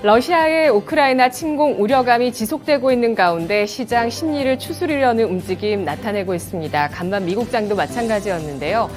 러시아의 우크라이나 침공 우려감이 지속되고 있는 가운데 시장 심리를 추스리려는 움직임 나타내고 있습니다. 간밤 미국장도 마찬가지였는데요.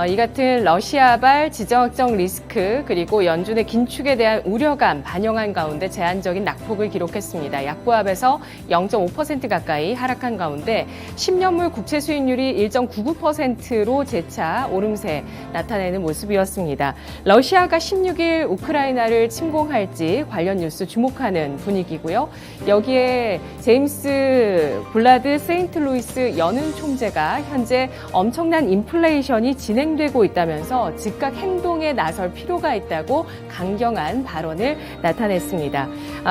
이 같은 러시아발 지정학적 리스크 그리고 연준의 긴축에 대한 우려감 반영한 가운데 제한적인 낙폭을 기록했습니다. 약보합에서 0.5% 가까이 하락한 가운데 10년물 국채 수익률이 1.99%로 재차 오름세 나타내는 모습이었습니다. 러시아가 16일 우크라이나를 침공할지 관련 뉴스 주목하는 분위기고요. 여기에 제임스 블라드 세인트루이스 연은 총재가 현재 엄청난 인플레이션이 진행되고 있다면서 즉각 행동에 나설 필요가 있다고 강경한 발언을 나타냈습니다.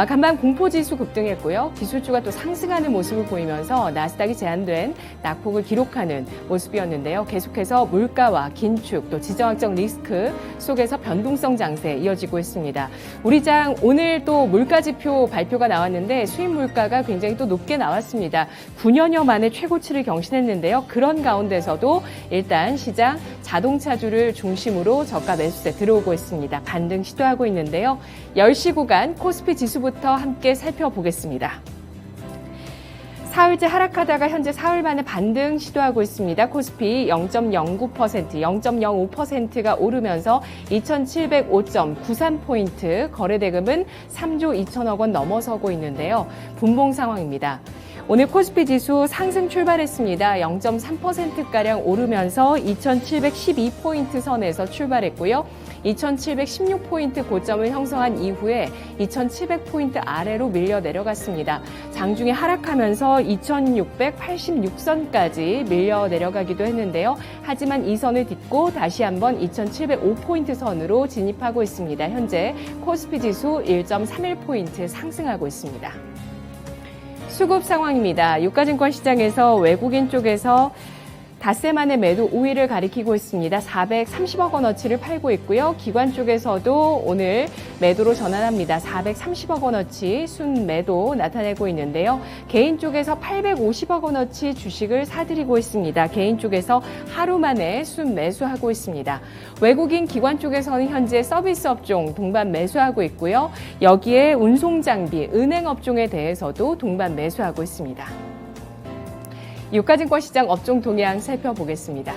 간밤 공포지수 급등했고요. 기술주가 또 상승하는 모습을 보이면서 나스닥이 제한된 낙폭을 기록하는 모습이었는데요. 계속해서 물가와 긴축 또 지정학적 리스크 속에서 변동성 장세 이어지고 있습니다. 우리 장 오늘 또 물가지표 발표가 나왔는데 수입 물가가 굉장히 또 높게 나왔습니다. 9년여 만에 최고치를 경신했는데요. 그런 가운데서도 일단 시장 자동차주를 중심으로 저가 매수세 들어오고 있습니다. 반등 시도하고 있는데요. 10시 구간 코스피 지수부터 함께 살펴보겠습니다. 사흘째 하락하다가 현재 사흘 만에 반등 시도하고 있습니다. 코스피 0.09%, 0.05%가 오르면서 2,705.93포인트, 거래대금은 3조 2천억 원 넘어서고 있는데요. 분봉 상황입니다. 오늘 코스피 지수 상승 출발했습니다. 0.3%가량 오르면서 2,712포인트 선에서 출발했고요. 2,716포인트 고점을 형성한 이후에 2,700포인트 아래로 밀려 내려갔습니다. 장중에 하락하면서 2,686선까지 밀려 내려가기도 했는데요. 하지만 이 선을 딛고 다시 한번 2,705포인트 선으로 진입하고 있습니다. 현재 코스피 지수 1.31포인트 상승하고 있습니다. 수급 상황입니다. 유가증권 시장에서 외국인 쪽에서 닷새 만에 매도 우위를 가리키고 있습니다. 430억 원어치를 팔고 있고요. 기관 쪽에서도 오늘 매도로 전환합니다. 430억 원어치 순매도 나타내고 있는데요. 개인 쪽에서 850억 원어치 주식을 사들이고 있습니다. 개인 쪽에서 하루 만에 순매수하고 있습니다. 외국인 기관 쪽에서는 현재 서비스 업종 동반 매수하고 있고요. 여기에 운송장비, 은행 업종에 대해서도 동반 매수하고 있습니다. 유가증권 시장 업종 동향 살펴보겠습니다.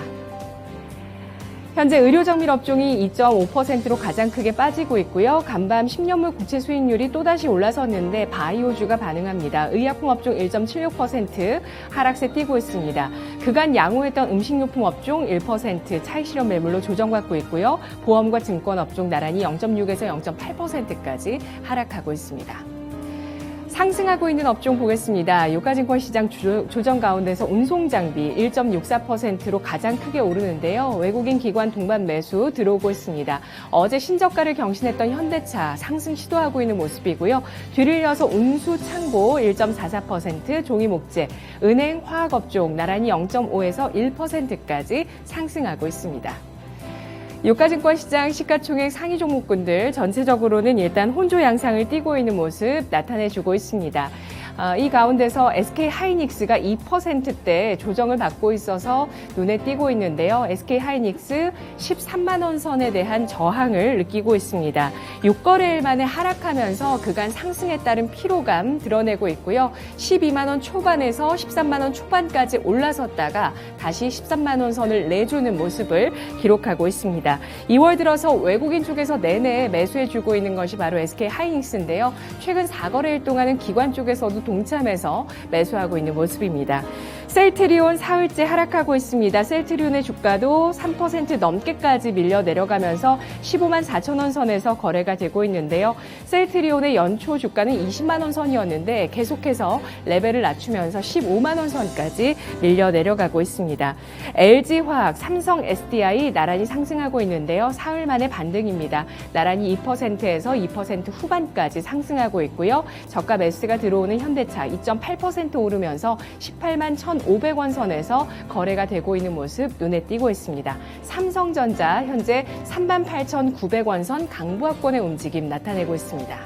현재 의료정밀 업종이 2.5%로 가장 크게 빠지고 있고요. 간밤 10년물 국채 수익률이 또다시 올라섰는데 바이오주가 반응합니다. 의약품 업종 1.76% 하락세 띄고 있습니다. 그간 양호했던 음식료품 업종 1% 차익 실현 매물로 조정받고 있고요. 보험과 증권 업종 나란히 0.6에서 0.8%까지 하락하고 있습니다. 상승하고 있는 업종 보겠습니다. 유가증권 시장 조정 가운데서 운송장비 1.64%로 가장 크게 오르는데요. 외국인 기관 동반 매수 들어오고 있습니다. 어제 신저가를 경신했던 현대차 상승 시도하고 있는 모습이고요. 뒤를 이어서 운수창고 1.44%, 종이목재, 은행, 화학업종 나란히 0.5에서 1%까지 상승하고 있습니다. 유가증권 시장 시가총액 상위 종목군들 전체적으로는 일단 혼조 양상을 띠고 있는 모습 나타내주고 있습니다. 이 가운데서 SK하이닉스가 2%대 조정을 받고 있어서 눈에 띄고 있는데요. SK하이닉스 13만 원 선에 대한 저항을 느끼고 있습니다. 6거래일 만에 하락하면서 그간 상승에 따른 피로감 드러내고 있고요. 12만 원 초반에서 13만 원 초반까지 올라섰다가 다시 13만 원 선을 내주는 모습을 기록하고 있습니다. 2월 들어서 외국인 쪽에서 내내 매수해주고 있는 것이 바로 SK하이닉스인데요. 최근 4거래일 동안은 기관 쪽에서도 동참해서 매수하고 있는 모습입니다. 셀트리온 사흘째 하락하고 있습니다. 셀트리온의 주가도 3% 넘게까지 밀려 내려가면서 15만 4천 원 선에서 거래가 되고 있는데요. 셀트리온의 연초 주가는 20만 원 선이었는데 계속해서 레벨을 낮추면서 15만 원 선까지 밀려 내려가고 있습니다. LG화학, 삼성 SDI 나란히 상승하고 있는데요. 사흘 만에 반등입니다. 나란히 2%에서 2% 후반까지 상승하고 있고요. 저가 매수가 들어오는 현대차 2.8% 오르면서 18만 1,500원 선에서 거래가 되고 있는 모습 눈에 띄고 있습니다. 삼성전자 현재 38,900원 선 강보합권의 움직임 나타내고 있습니다.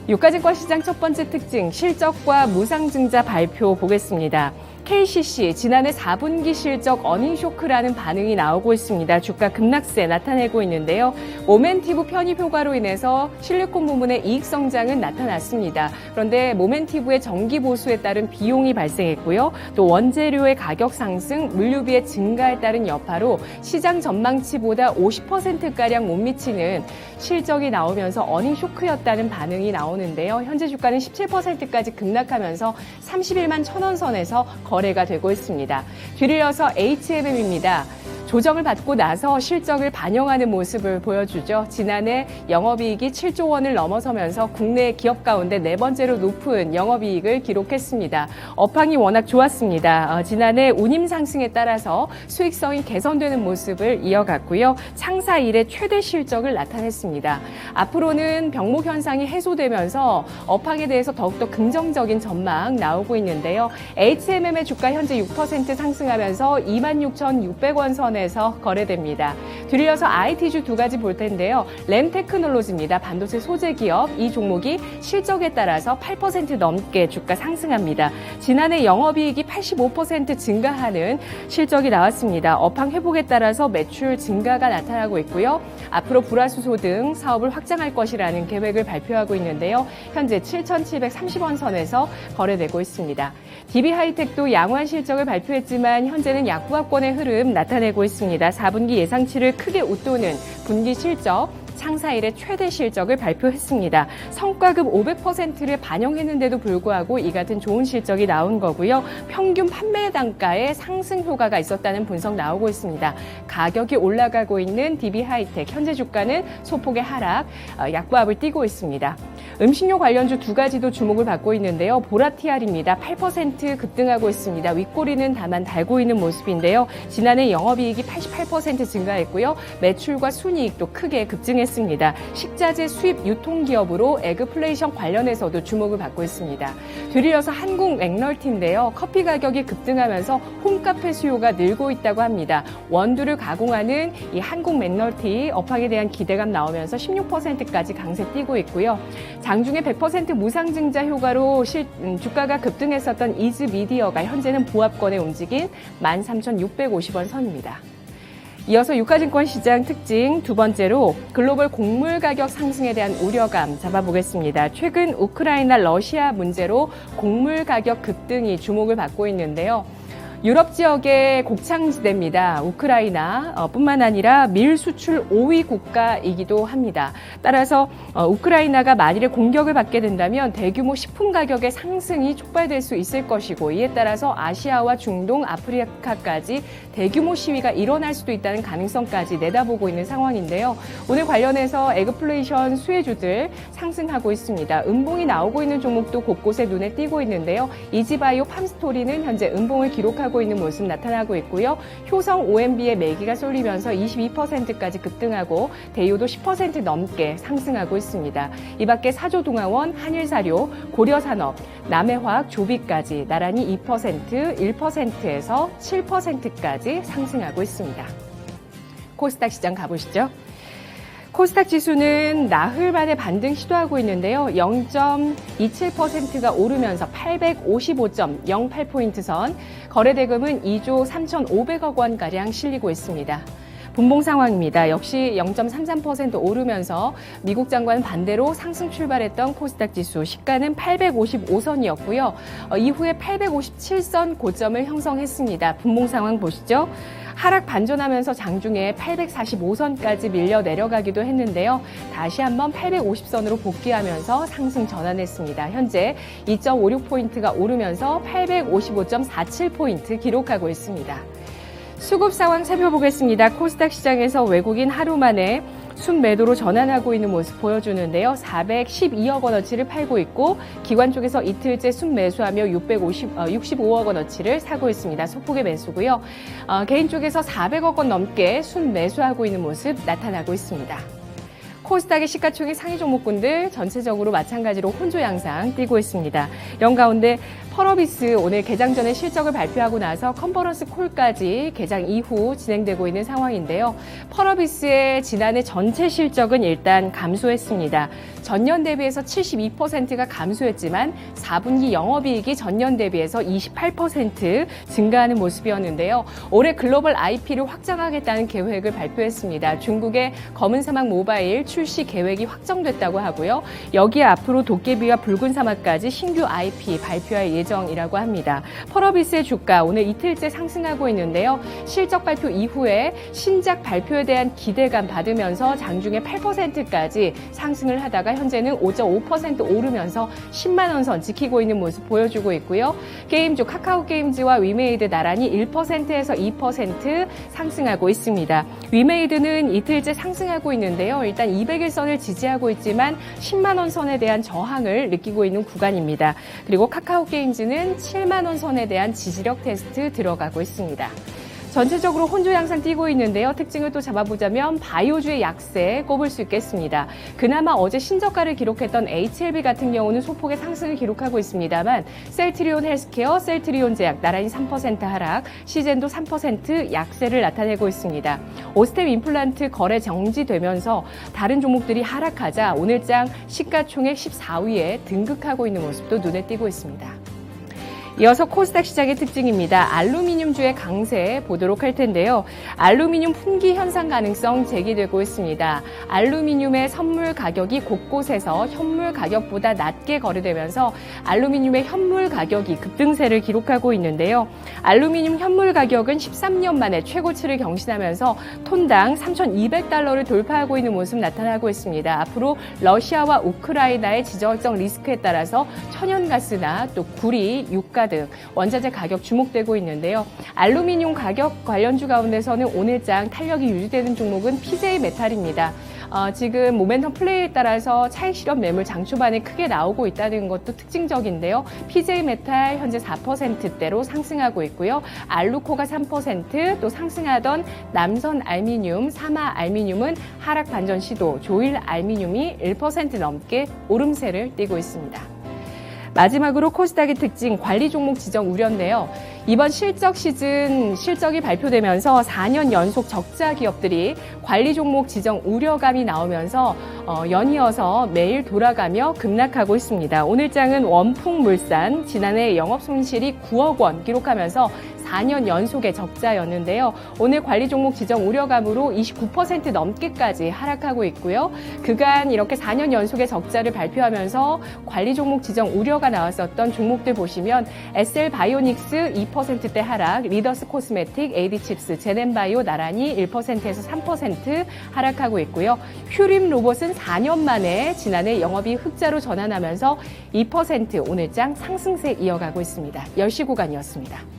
유가증권 시장 첫 번째 특징, 실적과 무상증자 발표 보겠습니다. KCC 지난해 4분기 실적 어닝 쇼크라는 반응이 나오고 있습니다. 주가 급락세 나타내고 있는데요. 모멘티브 편입 효과로 인해서 실리콘 부문의 이익 성장은 나타났습니다. 그런데 모멘티브의 정기 보수에 따른 비용이 발생했고요. 또 원재료의 가격 상승, 물류비의 증가에 따른 여파로 시장 전망치보다 50%가량 못 미치는 실적이 나오면서 어닝 쇼크였다는 반응이 나오는데요. 현재 주가는 17%까지 급락하면서 31만 1,000원 선에서 거래가 되고 있습니다. 뒤를 이어서 HMM입니다. 조정을 받고 나서 실적을 반영하는 모습을 보여주죠. 지난해 영업이익이 7조 원을 넘어서면서 국내 기업 가운데 네 번째로 높은 영업이익을 기록했습니다. 업황이 워낙 좋았습니다. 지난해 운임 상승에 따라서 수익성이 개선되는 모습을 이어갔고요. 창사 이래 최대 실적을 나타냈습니다. 앞으로는 병목 현상이 해소되면서 업황에 대해서 더욱더 긍정적인 전망 나오고 있는데요. HMM의 주가 현재 6% 상승하면서 26,600원 선에 에서 거래됩니다. 뒤를 이어서 IT주 두 가지 볼 텐데요. 램테크놀로지입니다. 반도체 소재 기업 이 종목이 실적에 따라서 8% 넘게 주가 상승합니다. 지난해 영업이익이 85% 증가하는 실적이 나왔습니다. 업황 회복에 따라서 매출 증가가 나타나고 있고요. 앞으로 불화수소 등 사업을 확장할 것이라는 계획을 발표하고 있는데요. 현재 7,730원 선에서 거래되고 있습니다. DB하이텍도 양호한 실적을 발표했지만 현재는 약부합권의 흐름 나타내고 있습니다. 4분기 예상치를 크게 웃도는 분기 실적, 창사 이래 최대 실적을 발표했습니다. 성과급 500%를 반영했는데도 불구하고 이 같은 좋은 실적이 나온 거고요. 평균 판매 단가에 상승 효과가 있었다는 분석 나오고 있습니다. 가격이 올라가고 있는 DB하이텍, 현재 주가는 소폭의 하락, 약보합을 띄고 있습니다. 음식료 관련주 두 가지도 주목을 받고 있는데요. 보라티알입니다. 8% 급등하고 있습니다. 윗꼬리는 다만 달고 있는 모습인데요. 지난해 영업이익이 88% 증가했고요. 매출과 순이익도 크게 급증했습니다. 식자재 수입 유통기업으로 에그플레이션 관련해서도 주목을 받고 있습니다. 뒤를 이어서 한국 맥널티인데요. 커피 가격이 급등하면서 홈카페 수요가 늘고 있다고 합니다. 원두를 가공하는 이 한국 맥널티 업황에 대한 기대감 나오면서 16%까지 강세 띄고 있고요. 장중에 100% 무상증자 효과로 주가가 급등했었던 이즈미디어가 현재는 보합권에 움직인 13,650원 선입니다. 이어서 유가증권 시장 특징 두 번째로 글로벌 곡물 가격 상승에 대한 우려감 잡아보겠습니다. 최근 우크라이나 러시아 문제로 곡물 가격 급등이 주목을 받고 있는데요. 유럽 지역의 곡창지대입니다. 우크라이나 뿐만 아니라 밀 수출 5위 국가이기도 합니다. 따라서 우크라이나가 만일에 공격을 받게 된다면 대규모 식품 가격의 상승이 촉발될 수 있을 것이고 이에 따라서 아시아와 중동, 아프리카까지 대규모 시위가 일어날 수도 있다는 가능성까지 내다보고 있는 상황인데요. 오늘 관련해서 에그플레이션 수혜주들 상승하고 있습니다. 음봉이 나오고 있는 종목도 곳곳에 눈에 띄고 있는데요. 이지바이오 팜스토리는 현재 음봉을 기록하고 있는 모습 나타나고 있고요. 효성 OMB의 매기가 쏠리면서 22%까지 급등하고 대우도 10% 넘게 상승하고 있습니다. 이 밖에 사조동아원, 한일사료, 고려산업, 남해화학, 조비까지 나란히 2%, 1%에서 7%까지 상승하고 있습니다. 코스닥 시장 가보시죠. 코스닥 지수는 나흘 만에 반등 시도하고 있는데요. 0.27%가 오르면서 855.08포인트 선, 거래대금은 2조 3,500억 원가량 실리고 있습니다. 분봉 상황입니다. 역시 0.33% 오르면서 미국 장관 반대로 상승 출발했던 코스닥 지수 시가는 855선이었고요. 이후에 857선 고점을 형성했습니다. 분봉 상황 보시죠. 하락 반전하면서 장중에 845선까지 밀려 내려가기도 했는데요. 다시 한번 850선으로 복귀하면서 상승 전환했습니다. 현재 2.56포인트가 오르면서 855.47포인트 기록하고 있습니다. 수급 상황 살펴보겠습니다. 코스닥 시장에서 외국인 하루 만에 순매도로 전환하고 있는 모습 보여주는데요. 412억 원어치를 팔고 있고 기관 쪽에서 이틀째 순매수하며 65억 원어치를 사고 있습니다. 소폭의 매수고요. 개인 쪽에서 400억 원 넘게 순매수하고 있는 모습 나타나고 있습니다. 코스닥의 시가총액 상위 종목군들 전체적으로 마찬가지로 혼조 양상 띄고 있습니다. 이런 가운데 펄어비스 오늘 개장 전에 실적을 발표하고 나서 컨퍼런스 콜까지 개장 이후 진행되고 있는 상황인데요. 펄어비스의 지난해 전체 실적은 일단 감소했습니다. 전년 대비해서 72%가 감소했지만 4분기 영업이익이 전년 대비해서 28% 증가하는 모습이었는데요. 올해 글로벌 IP를 확장하겠다는 계획을 발표했습니다. 중국의 검은 사막 모바일 출시 계획이 확정됐다고 하고요. 여기에 앞으로 도깨비와 붉은 사막까지 신규 IP 발표할 예정이라고 합니다. 펄어비스의 주가 오늘 이틀째 상승하고 있는데요. 실적 발표 이후에 신작 발표에 대한 기대감 받으면서 장중에 8%까지 상승을 하다가 현재는 5.5% 오르면서 10만 원 선 지키고 있는 모습 보여주고 있고요. 게임주 카카오 게임즈와 위메이드 나란히 1%에서 2% 상승하고 있습니다. 위메이드는 이틀째 상승하고 있는데요. 일단 200일선을 지지하고 있지만 10만 원 선에 대한 저항을 느끼고 있는 구간입니다. 그리고 카카오 게임즈는 7만 원 선에 대한 지지력 테스트 들어가고 있습니다. 전체적으로 혼조 양상 띄고 있는데요. 특징을 또 잡아보자면 바이오주의 약세 꼽을 수 있겠습니다. 그나마 어제 신저가를 기록했던 HLB 같은 경우는 소폭의 상승을 기록하고 있습니다만 셀트리온 헬스케어, 셀트리온 제약 나란히 3% 하락, 시젠도 3% 약세를 나타내고 있습니다. 오스템 임플란트 거래 정지되면서 다른 종목들이 하락하자 오늘장 시가총액 14위에 등극하고 있는 모습도 눈에 띄고 있습니다. 이어서 코스닥 시장의 특징입니다. 알루미늄주의 강세 보도록 할 텐데요. 알루미늄 품귀 현상 가능성 제기되고 있습니다. 알루미늄의 선물 가격이 곳곳에서 현물 가격보다 낮게 거래되면서 알루미늄의 현물 가격이 급등세를 기록하고 있는데요. 알루미늄 현물 가격은 13년 만에 최고치를 경신하면서 톤당 3,200달러를 돌파하고 있는 모습 나타나고 있습니다. 앞으로 러시아와 우크라이나의 지정적 리스크에 따라서 천연가스나 또 구리, 유가 등 원자재 가격 주목되고 있는데요. 알루미늄 가격 관련주 가운데서는 오늘장 탄력이 유지되는 종목은 PJ메탈입니다. 지금 모멘텀 플레이에 따라서 차익 실현 매물 장 초반에 크게 나오고 있다는 것도 특징적인데요. PJ메탈 현재 4%대로 상승하고 있고요. 알루코가 3%, 또 상승하던 남선 알미늄, 사마 알미늄은 하락 반전 시도, 조일 알미늄이 1% 넘게 오름세를 띠고 있습니다. 마지막으로 코스닥의 특징, 관리 종목 지정 우려인데요. 이번 실적 시즌 실적이 발표되면서 4년 연속 적자 기업들이 관리 종목 지정 우려감이 나오면서 연이어서 매일 돌아가며 급락하고 있습니다. 오늘장은 원풍물산 지난해 영업 손실이 9억 원 기록하면서 4년 연속의 적자였는데요. 오늘 관리 종목 지정 우려감으로 29% 넘게까지 하락하고 있고요. 그간 이렇게 4년 연속의 적자를 발표하면서 관리 종목 지정 우려가 나왔었던 종목들 보시면 SL 바이오닉스 2%대 하락, 리더스 코스메틱, AD칩스, 제넨바이오 나란히 1%에서 3% 하락하고 있고요. 휴림 로봇은 4년 만에 지난해 영업이 흑자로 전환하면서 2% 오늘장 상승세 이어가고 있습니다. 10시 구간이었습니다.